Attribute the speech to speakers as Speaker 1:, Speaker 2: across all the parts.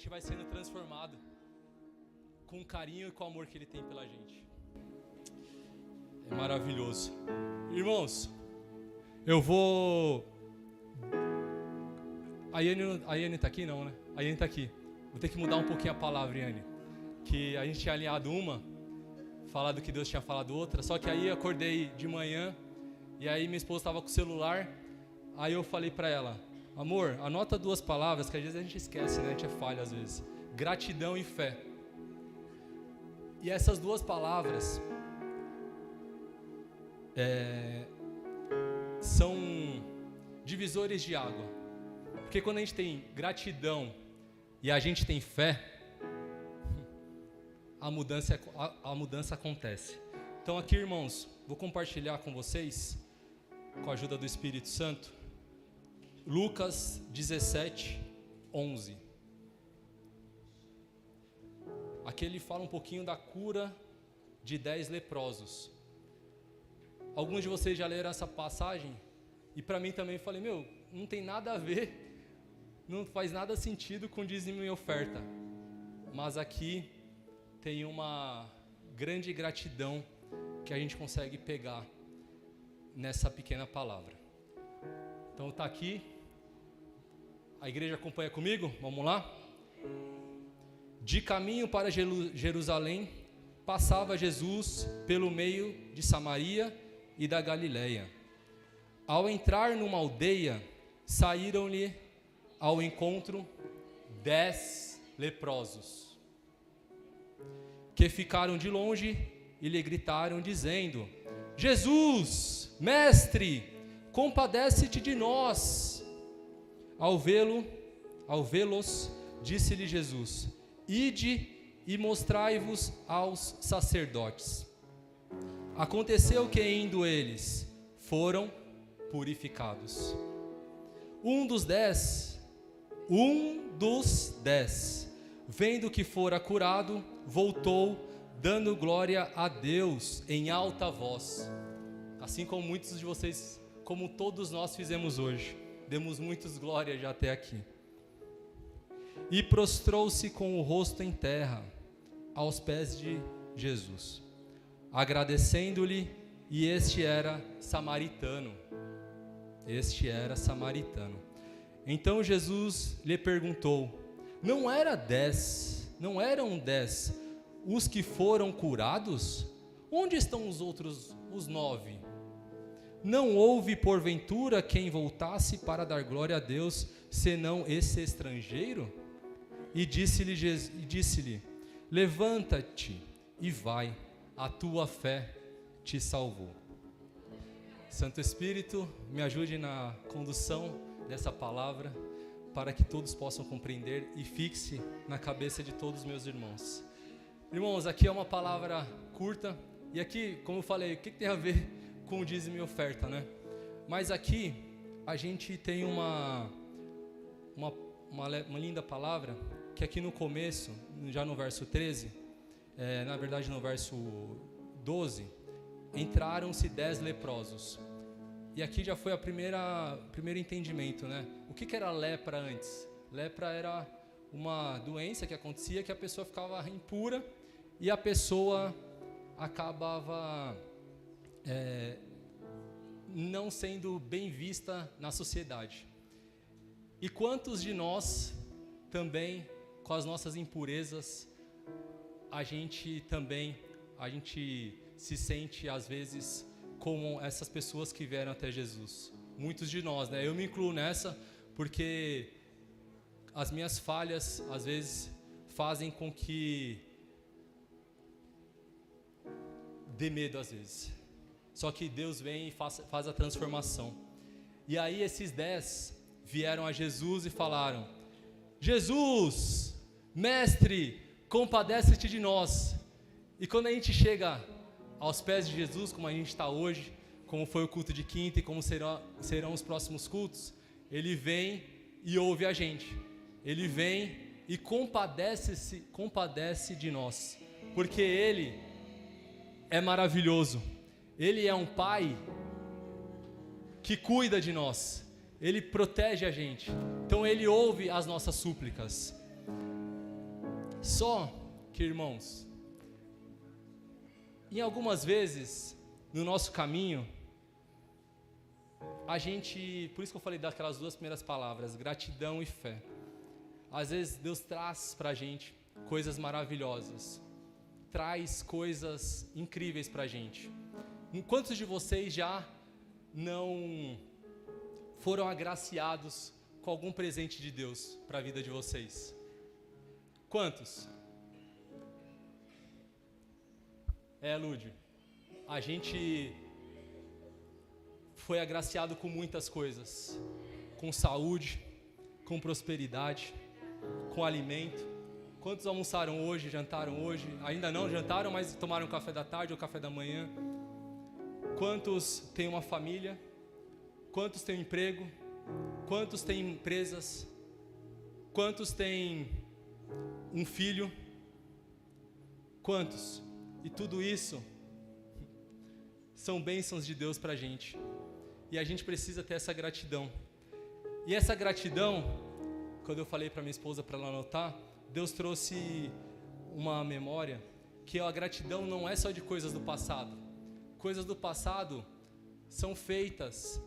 Speaker 1: gente vai sendo transformado com o carinho e com o amor que Ele tem pela gente. É maravilhoso. Irmãos, eu vou... A Yane tá aqui? Não, né? A Yane tá aqui. Vou ter que mudar um pouquinho a palavra, Yane. Que a gente tinha alinhado uma, falado que Deus tinha falado outra, só que aí eu acordei de manhã, e aí minha esposa estava com o celular, aí eu falei para ela: amor, anota duas palavras, que às vezes a gente esquece, né? A gente é falho às vezes. Gratidão e fé. E essas duas palavras são divisores de água. Porque quando a gente tem gratidão e a gente tem fé, a mudança acontece. Então aqui, irmãos, vou compartilhar com vocês, com a ajuda do Espírito Santo, Lucas 17, 11. Aqui ele fala um pouquinho da cura de 10 leprosos. Alguns de vocês já leram essa passagem, e para mim também falei, não tem nada a ver, não faz nada sentido com dízimo e oferta. Mas aqui tem uma grande gratidão que a gente consegue pegar nessa pequena palavra. Então está aqui, a igreja acompanha comigo, vamos lá? De caminho para Jerusalém, passava Jesus pelo meio de Samaria e da Galileia. Ao entrar numa aldeia, saíram-lhe ao encontro 10 leprosos, que ficaram de longe e lhe gritaram, dizendo: Jesus, mestre, compadece-te de nós. Ao vê-los, disse-lhe Jesus: ide e mostrai-vos aos sacerdotes. Aconteceu que, indo eles, foram purificados. Um dos dez, vendo que fora curado, voltou, dando glória a Deus em alta voz. Assim como muitos de vocês, como todos nós fizemos hoje, demos muitas glórias já até aqui. E prostrou-se com o rosto em terra, aos pés de Jesus, agradecendo-lhe, e este era samaritano. Então Jesus lhe perguntou: não eram 10 os que foram curados? Onde estão os outros, os 9? Não houve porventura quem voltasse para dar glória a Deus, senão esse estrangeiro? E disse-lhe: levanta-te e vai, a tua fé te salvou. Santo Espírito, me ajude na condução dessa palavra, para que todos possam compreender e fixe na cabeça de todos os meus irmãos. Irmãos, aqui é uma palavra curta, e aqui, como eu falei, o que tem a ver com o dízimo e oferta, né? Mas aqui, a gente tem uma linda palavra, que aqui no começo, já no verso 13, na verdade no verso 12, entraram-se 10 leprosos. E aqui já foi primeiro entendimento, né? O que era lepra antes? Lepra era uma doença que acontecia, que a pessoa ficava impura e a pessoa acabava não sendo bem vista na sociedade. E quantos de nós também, com as nossas impurezas, a gente se sente às vezes como essas pessoas que vieram até Jesus. Muitos de nós, né? Eu me incluo nessa, porque as minhas falhas às vezes fazem com que dê medo às vezes. Só que Deus vem e faz a transformação. E aí esses 10 vieram a Jesus e falaram: Jesus, mestre, compadece-te de nós. E quando a gente chega aos pés de Jesus, como a gente está hoje, como foi o culto de quinta e como serão os próximos cultos, Ele vem e ouve a gente. Ele vem e compadece de nós, porque Ele é maravilhoso. Ele é um Pai que cuida de nós. Ele protege a gente. Então Ele ouve as nossas súplicas. Só que, irmãos, em algumas vezes, no nosso caminho, a gente, por isso que eu falei daquelas duas primeiras palavras, gratidão e fé. Às vezes Deus traz pra gente coisas maravilhosas, traz coisas incríveis pra gente. Quantos de vocês já não foram agraciados com algum presente de Deus para a vida de vocês? Quantos? Lúdio, a gente foi agraciado com muitas coisas, com saúde, com prosperidade, com alimento. Quantos almoçaram hoje, jantaram hoje? Ainda não jantaram, mas tomaram café da tarde ou café da manhã? Quantos têm uma família? Quantos têm um emprego? Quantos têm empresas? Quantos têm um filho? Quantos? E tudo isso são bênçãos de Deus pra gente. E a gente precisa ter essa gratidão. E essa gratidão, quando eu falei pra minha esposa para ela anotar, Deus trouxe uma memória que a gratidão não é só de coisas do passado. Coisas do passado são feitas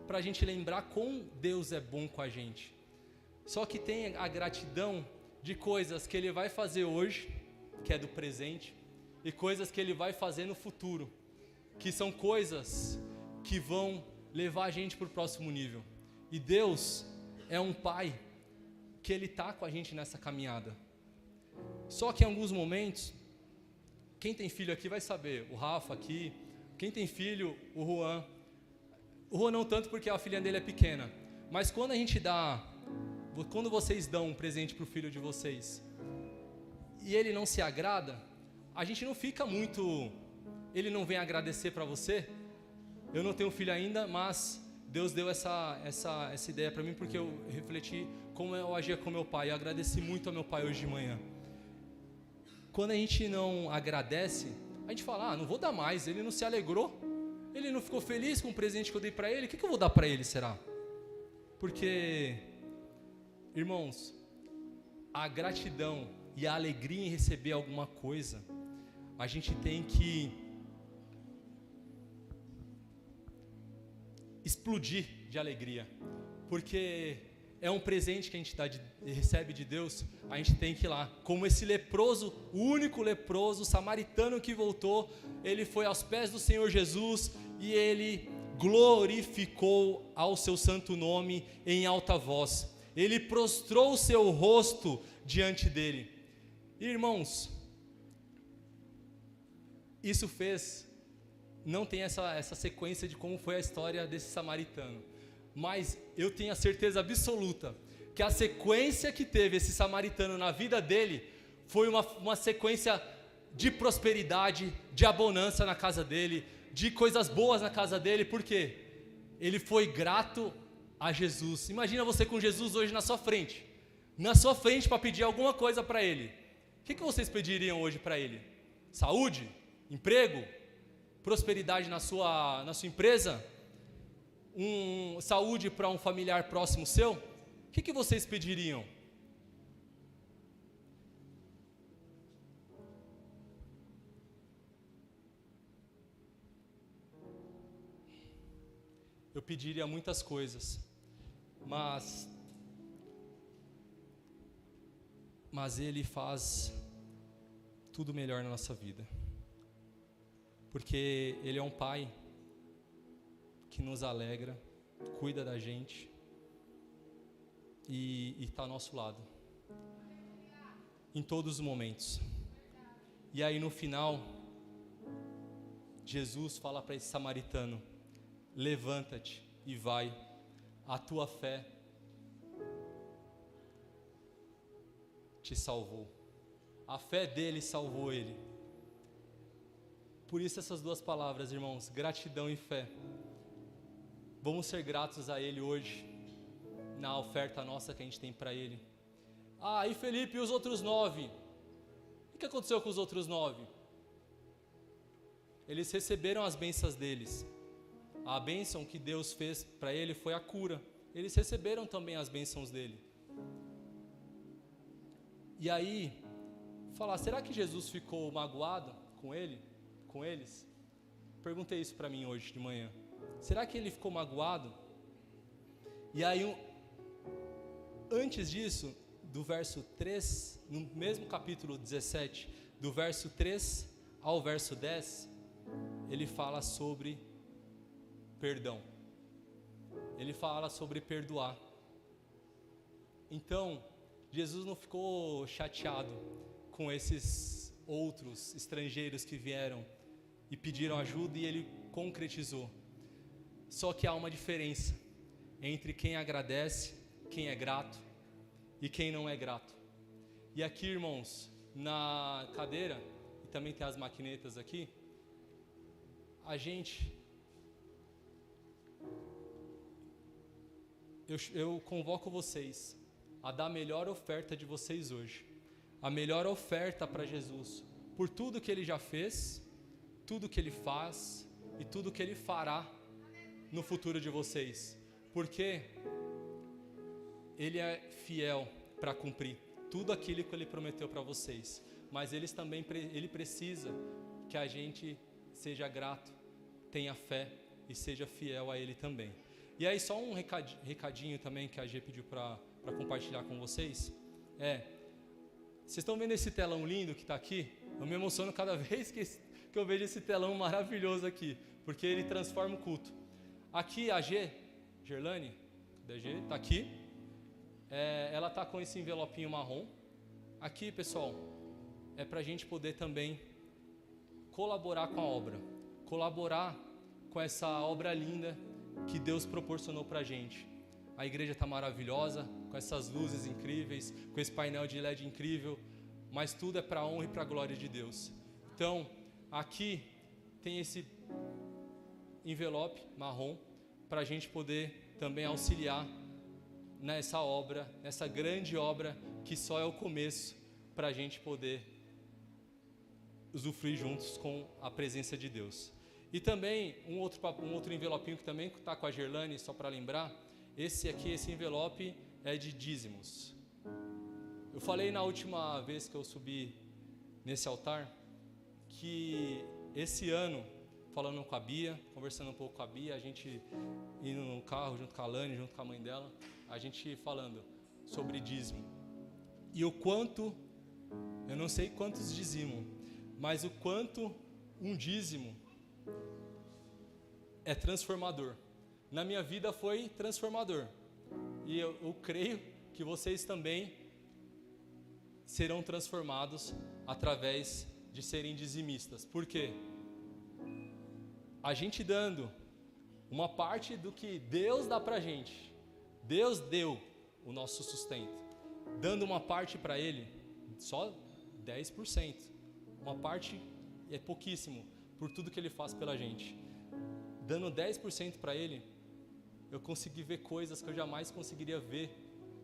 Speaker 1: para a gente lembrar como Deus é bom com a gente. Só que tem a gratidão de coisas que Ele vai fazer hoje, que é do presente, e coisas que Ele vai fazer no futuro, que são coisas que vão levar a gente para o próximo nível. E Deus é um Pai que Ele está com a gente nessa caminhada. Só que em alguns momentos, quem tem filho aqui vai saber, o Rafa aqui, quem tem filho, o Juan não tanto porque a filha dele é pequena, mas quando quando vocês dão um presente para o filho de vocês, e ele não se agrada, a gente não fica muito, ele não vem agradecer para você. Eu não tenho filho ainda, mas Deus deu essa ideia para mim, porque eu refleti como eu agia com meu pai, eu agradeci muito ao meu pai hoje de manhã. Quando a gente não agradece, a gente fala, não vou dar mais, ele não se alegrou, ele não ficou feliz com o presente que eu dei para ele, o que eu vou dar para ele, será? Porque, irmãos, a gratidão e a alegria em receber alguma coisa, a gente tem que explodir de alegria, porque é um presente que a gente recebe de Deus, a gente tem que ir lá, como esse leproso, o único leproso, samaritano que voltou, ele foi aos pés do Senhor Jesus e ele glorificou ao seu santo nome em alta voz, ele prostrou o seu rosto diante dele. Irmãos, isso fez, não tem essa sequência de como foi a história desse samaritano, mas eu tenho a certeza absoluta que a sequência que teve esse samaritano na vida dele foi uma sequência de prosperidade, de abundância na casa dele, de coisas boas na casa dele, porque ele foi grato a Jesus. Imagina você com Jesus hoje na sua frente para pedir alguma coisa para ele. O que vocês pediriam hoje para ele? Saúde? Emprego? Prosperidade na sua empresa? Saúde para um familiar próximo seu? O que vocês pediriam? Eu pediria muitas coisas, mas Ele faz tudo melhor na nossa vida, porque Ele é um Pai que nos alegra, cuida da gente e está ao nosso lado em todos os momentos. E aí no final, Jesus fala para esse samaritano: levanta-te e vai, a tua fé te salvou. A fé dele salvou ele. Por isso essas duas palavras, irmãos, gratidão e fé. Vamos ser gratos a ele hoje, na oferta nossa que a gente tem para ele. E Felipe, e os outros 9? O que aconteceu com os outros 9? Eles receberam as bênçãos deles. A bênção que Deus fez para ele foi a cura. Eles receberam também as bênçãos dele. E aí, falar, será que Jesus ficou magoado com eles? Perguntei isso para mim hoje de manhã. Será que ele ficou magoado? E aí, antes disso, do verso 3, no mesmo capítulo 17, do verso 3 ao verso 10, ele fala sobre perdão. Ele fala sobre perdoar. Então, Jesus não ficou chateado com esses outros estrangeiros que vieram e pediram ajuda e ele concretizou. Só que há uma diferença entre quem agradece, quem é grato e quem não é grato. E aqui, irmãos, na cadeira, e também tem as maquinetas aqui, eu convoco vocês a dar a melhor oferta de vocês hoje. A melhor oferta para Jesus, por tudo que Ele já fez, tudo que Ele faz e tudo que Ele fará no futuro de vocês. Porque Ele é fiel para cumprir tudo aquilo que Ele prometeu para vocês. Mas Ele precisa que a gente seja grato, tenha fé e seja fiel a Ele também. E aí só um recadinho também que a G pediu para compartilhar com vocês. Vocês estão vendo esse telão lindo que está aqui? Eu me emociono cada vez que eu vejo esse telão maravilhoso aqui, porque ele transforma o culto. Aqui a Gerlane, da G, está aqui. Ela está com esse envelopinho marrom. Aqui, pessoal, é para a gente poder também colaborar com a obra, colaborar com essa obra linda que Deus proporcionou para a gente. A igreja está maravilhosa, com essas luzes incríveis, com esse painel de LED incrível, mas tudo é para a honra e para a glória de Deus. Então, aqui tem esse envelope marrom para a gente poder também auxiliar nessa obra, nessa grande obra que só é o começo para a gente poder usufruir juntos com a presença de Deus. E também um outro envelopinho que também está com a Gerlane, só para lembrar, esse envelope é de dízimos. Eu falei na última vez que eu subi nesse altar, que esse ano, falando com a Bia, conversando um pouco com a Bia, a gente indo no carro junto com a Lani, junto com a mãe dela, a gente falando sobre dízimo. E o quanto, eu não sei quantos dizimam, mas o quanto um dízimo é transformador. Na minha vida foi transformador. E eu creio que vocês também serão transformados através de serem dizimistas. Por quê? A gente dando uma parte do que Deus dá pra gente. Deus deu o nosso sustento. Dando uma parte para Ele, só 10%. Uma parte é pouquíssimo por tudo que Ele faz pela gente. Dando 10% para Ele, eu consegui ver coisas que eu jamais conseguiria ver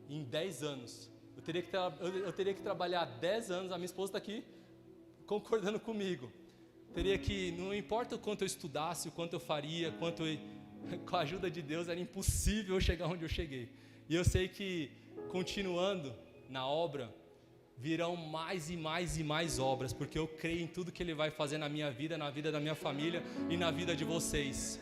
Speaker 1: em 10 anos. Eu teria que trabalhar 10 anos, a minha esposa está aqui concordando comigo. Não importa o quanto eu estudasse, o quanto eu faria, com a ajuda de Deus era impossível eu chegar onde eu cheguei. E eu sei que continuando na obra, virão mais e mais e mais obras, porque eu creio em tudo que Ele vai fazer na minha vida, na vida da minha família e na vida de vocês.